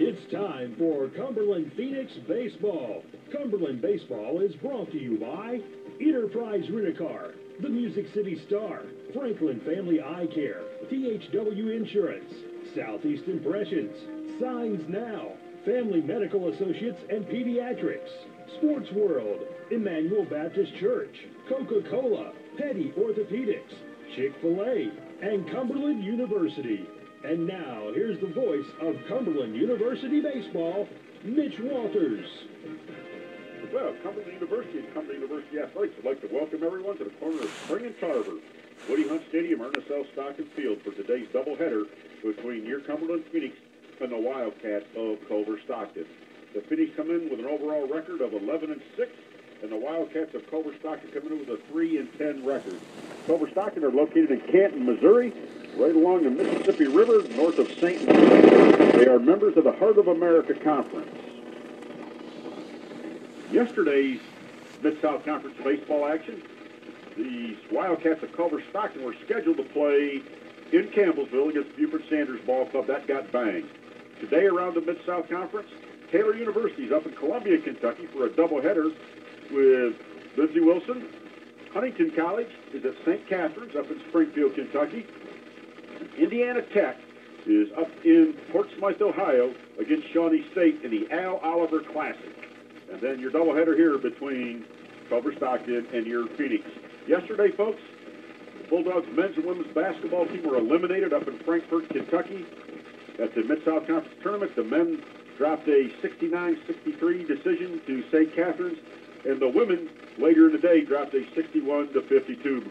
It's time for Cumberland Phoenix Baseball. Cumberland Baseball is brought to you by Enterprise Rent-A-Car, the Music City Star, Franklin Family Eye Care, THW Insurance, Southeast Impressions, Signs Now, Family Medical Associates and Pediatrics, Sports World, Emmanuel Baptist Church, Coca-Cola, Petty Orthopedics, Chick-fil-A, and Cumberland University. And now, here's the voice of Cumberland University Baseball, Mitch Walters. Well, Cumberland University and Cumberland University Athletics would like to welcome everyone to the corner of Spring and Tarver, Woody Hunt Stadium, Ernest L. Stockton Field, for today's doubleheader between your Cumberland Phoenix and the Wildcats of Culver Stockton. The Phoenix come in with an overall record of 11-6, and the Wildcats of Culver Stockton come in with a 3-10 record. Culver Stockton are located in Canton, Missouri, right along the Mississippi River, north of St. Louis. They are members of the Heart of America Conference. Yesterday's Mid-South Conference baseball action, the Wildcats of Culver Stockton were scheduled to play in Campbellsville against Buford Sanders Ball Club. That got banged. Today around the Mid-South Conference, Taylor University is up in Columbia, Kentucky for a doubleheader with Lindsey Wilson. Huntington College is at St. Catherine's up in Springfield, Kentucky. Indiana Tech is up in Port Smythe, Ohio against Shawnee State in the Al Oliver Classic. And then your doubleheader here between Culver Stockton and your Phoenix. Yesterday, folks, the Bulldogs men's and women's basketball team were eliminated up in Frankfort, Kentucky at the Mid-South Conference Tournament. The men dropped a 69-63 decision to St. Catherine's, and the women later in the day dropped a 61-52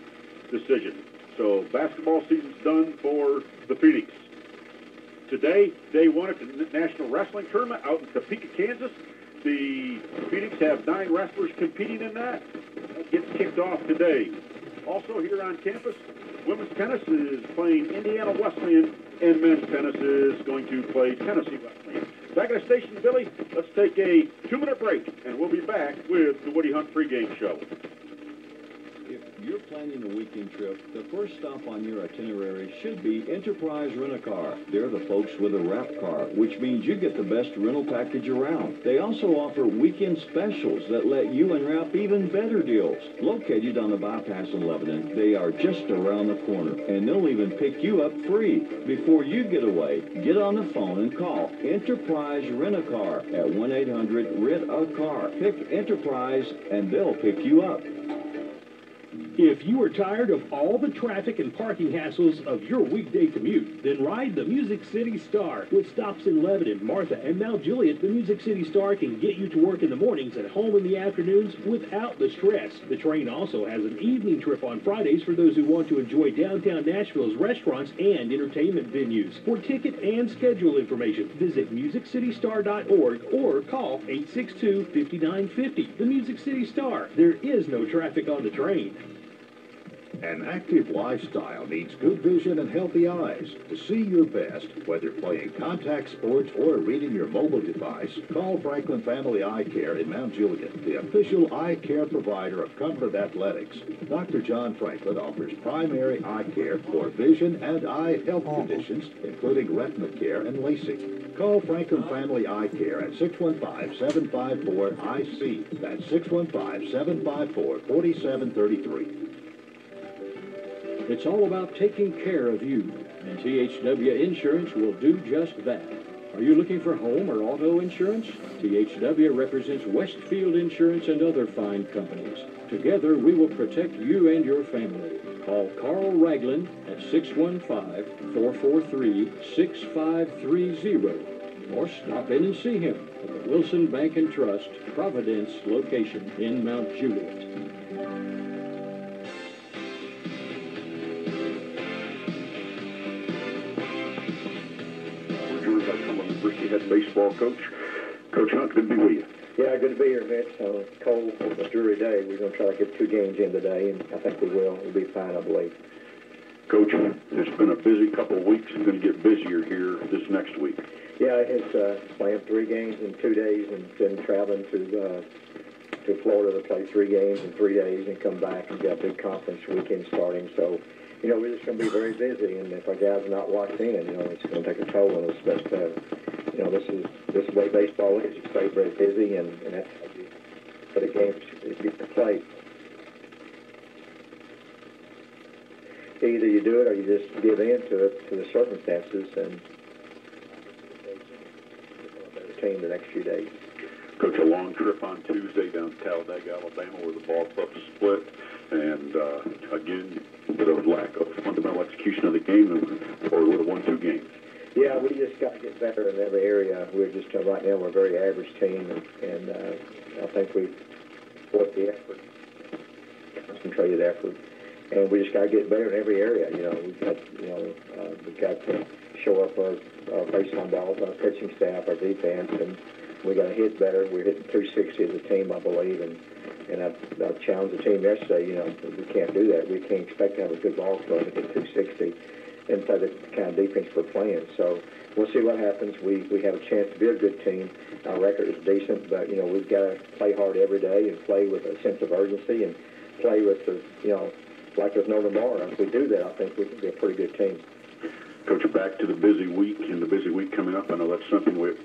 decision. So basketball season's done for the Phoenix. Today, day one at the National Wrestling Tournament out in Topeka, Kansas. The Phoenix have 9 wrestlers competing in that. That gets kicked off today. Also here on campus, women's tennis is playing Indiana Wesleyan, and men's tennis is going to play Tennessee Wesleyan. Back at the station, Billy, let's take a 2-minute break, and we'll be back with the Woody Hunt pregame show. If you're planning a weekend trip, the first stop on your itinerary should be Enterprise Rent-A-Car. They're the folks with a wrap car, which means you get the best rental package around. They also offer weekend specials that let you unwrap even better deals. Located on the bypass in Lebanon, they are just around the corner, and they'll even pick you up free. Before you get away, get on the phone and call Enterprise Rent-A-Car at 1-800-RENT-A-CAR. Pick Enterprise, and they'll pick you up. If you are tired of all the traffic and parking hassles of your weekday commute, then ride the Music City Star. With stops in Lebanon, Martha, and Mount Juliet, the Music City Star can get you to work in the mornings and home in the afternoons without the stress. The train also has an evening trip on Fridays for those who want to enjoy downtown Nashville's restaurants and entertainment venues. For ticket and schedule information, visit musiccitystar.org or call 862-5950. The Music City Star. There is no traffic on the train. An active lifestyle needs good vision and healthy eyes. To see your best, whether playing contact sports or reading your mobile device, call Franklin Family Eye Care in Mount Juliet, the official eye care provider of Cumberland Athletics. Dr. John Franklin offers primary eye care for vision and eye health conditions, including retina care and LASIK. Call Franklin Family Eye Care at 615-754-IC. That's 615-754-4733. It's all about taking care of you, and THW Insurance will do just that. Are you looking for home or auto insurance? THW represents Westfield Insurance and other fine companies. Together, we will protect you and your family. Call Carl Ragland at 615-443-6530, or stop in and see him at the Wilson Bank and Trust Providence location in Mount Juliet. University head baseball coach. Coach Hunt, good to be with you. Yeah, good to be here, Mitch. Cold, dreary day. We're going to try to get 2 games in today, and I think we will. We'll be fine, I believe. Coach, it's been a busy couple of weeks. It's going to get busier here this next week. Yeah, it's playing 3 games in 2 days, and then traveling to Florida to play 3 games in 3 days and come back and get a big conference weekend starting. So, we're just going to be very busy, and if our guys are not locked in, it's going to take a toll on us. But, this is this is the way baseball is. You stay very busy, and that's how you, for the games you can play. Either you do it or you just give in to it, to the circumstances, and become a better team the next few days. Coach, a long trip on Tuesday down to Talladega, Alabama, where the ball club split, and again, a bit of lack of fundamental execution of the game, or would have won 2 games. Yeah, we just got to get better in every area. We're just right now we're a very average team, and I think we've put the effort, concentrated effort, and we just got to get better in every area. We've got to show up our baseline balls, our pitching staff, our defense, and we got to hit better. We're hitting 260 as a team, I believe, and I challenged the team yesterday. We can't do that. We can't expect to have a good ball club to hit 260 and play the kind of defense we're playing. So we'll see what happens. We have a chance to be a good team. Our record is decent, but we've got to play hard every day and play with a sense of urgency and play with the like there's no tomorrow. If we do that, I think we can be a pretty good team. Coach, back to the busy week, and the busy week coming up. I know that's something we've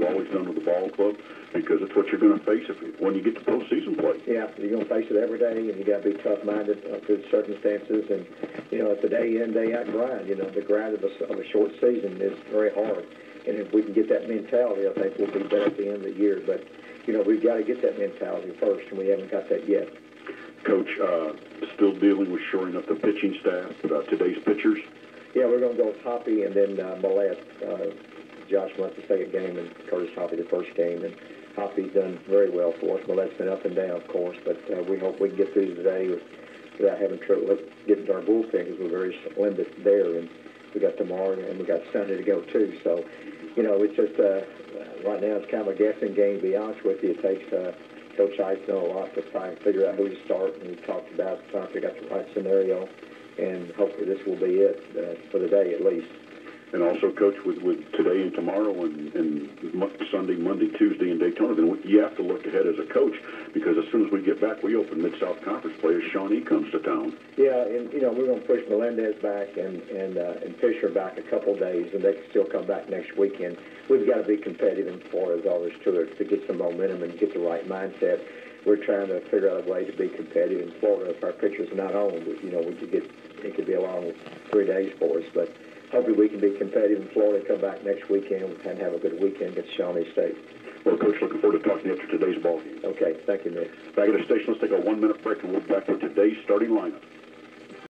always done with the ball club, because it's what you're going to face when you get to postseason play. Yeah, you're going to face it every day, and you got to be tough-minded through the circumstances. And it's a day in, day out grind. The grind of a short season is very hard. And if we can get that mentality, I think we'll be better at the end of the year. But we've got to get that mentality first, and we haven't got that yet. Coach, still dealing with shoring up the pitching staff. Today's pitchers. Yeah, we're going to go with Hoppy and then Millette. Josh Millette the second game and Curtis Hoppy the first game. And Hoppy's done very well for us. Millette's been up and down, of course, but we hope we can get through today without having trouble getting to our bullpen, because we're very limited there. And we got tomorrow and we got Sunday to go too. So, it's just right now it's kind of a guessing game. To be honest with you, it takes Coach Ice done a lot to try and figure out who to start, and we talked about trying to figure out the right scenario. And hopefully this will be it for the day at least. And also, Coach, with today and tomorrow and Sunday, Monday, Tuesday in Daytona, then you have to look ahead as a coach, because as soon as we get back, we open Mid-South Conference play as Shawnee comes to town. Yeah, and, we're going to push Melendez back and Fisher back a couple days, and they can still come back next weekend. We've got to be competitive in Florida, is all there's to it, to get some momentum and get the right mindset. We're trying to figure out a way to be competitive in Florida. If our pitchers are not on, it could be a long 3 days for us. But hopefully we can be competitive in Florida, come back next weekend, and have a good weekend against Shawnee State. Well, Coach, looking forward to talking to you after today's ball game. Okay, thank you, Nick. Back at the station, let's take a 1-minute break, and we'll be back with today's starting lineup.